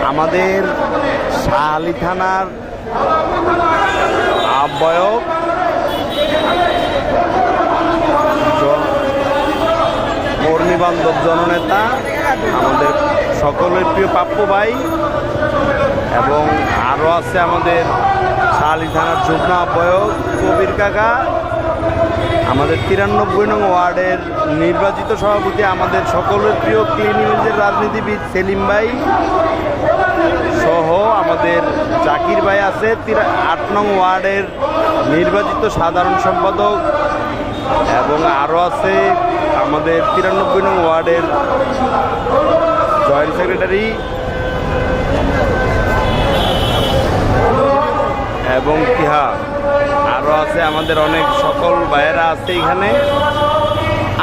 আমাদের শাহালি থানার আহ্বায়ক কর্মী বান্ধব জননেতা আমাদের সকলের প্রিয় পাপ্পু ভাই, এবং আরও আছে আমাদের শাহালি থানার যুগ্ম আহ্বায়ক কবির কাকা, আমাদের 93 নং ওয়ার্ডের নির্বাচিত সভাপতি আমাদের সকলের প্রিয় ক্লিন ইমেজের রাজনীতিবিদ সেলিম ভাই সহ আমাদের জাকির ভাই আছে 8 নং ওয়ার্ডের নির্বাচিত সাধারণ সম্পাদক, এবং আরও আছে আমাদের 93 নং ওয়ার্ডের জয়েন্ট সেক্রেটারি, এবং আরও আছে আমাদের অনেক সকল ভাইয়েরা আছে এখানে।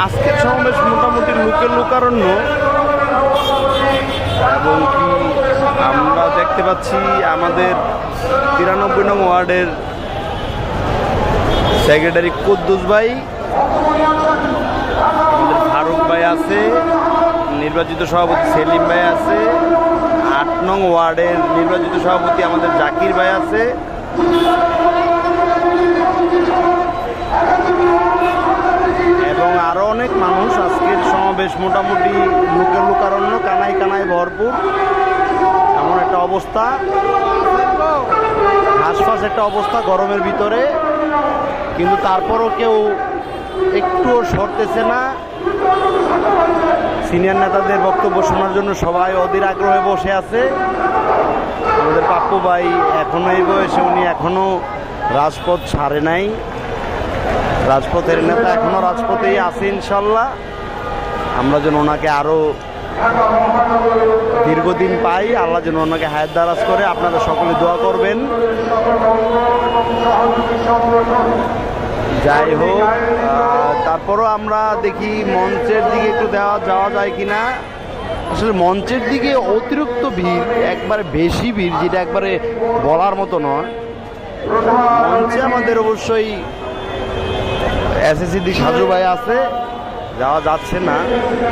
আজকের সমাবেশ মোটামুটি লোকের লোকারণ্য, এবং আমরা দেখতে পাচ্ছি আমাদের 93 নং ওয়ার্ডের সেক্রেটারি কুদ্দুস ভাই, আমাদের ফারুক ভাই আছে, নির্বাচিত সভাপতি সেলিম ভাই আছে, 8 নং ওয়ার্ডের নির্বাচিত সভাপতি আমাদের জাকির ভাই আছে, এবং আরও অনেক মানুষ। আজকের সমাবেশ মোটামুটি লোকের লোকারণ্য, কানায় কানায় ভরপুর এমন একটা অবস্থা, হাঁসফাঁস একটা অবস্থা গরমের ভিতরে, কিন্তু তারপরও কেউ একটুও সরতেছে না। সিনিয়র নেতাদের বক্তব্য শোনার জন্য সবাই অধীর আগ্রহে বসে আছে। আমাদের পাপ্পু ভাই এখনও এই বয়সে উনি এখনও রাজপথ ছাড়ে নাই, রাজপথের নেতা এখনও রাজপথেই আছে ইনশাল্লাহ। আমরা যেন ওনাকে আরও দীর্ঘদিন পাই, আল্লাহ যেন ওনাকে হায়াত দারাজ করে। আপনারা সকলে দোয়া করবেন। যাই হোক, তারপরও আমরা দেখি মঞ্চের দিকে একটু যাওয়া যায় কিনা। আসলে মঞ্চের দিকে অতিরিক্ত ভিড়, একবারে বেশি ভিড়, যেটা একবারে বলার মতো নয়। মঞ্চে আমাদের অবশ্যই এসএসসি সাজু ভাই আছে, যাওয়া যাচ্ছে না।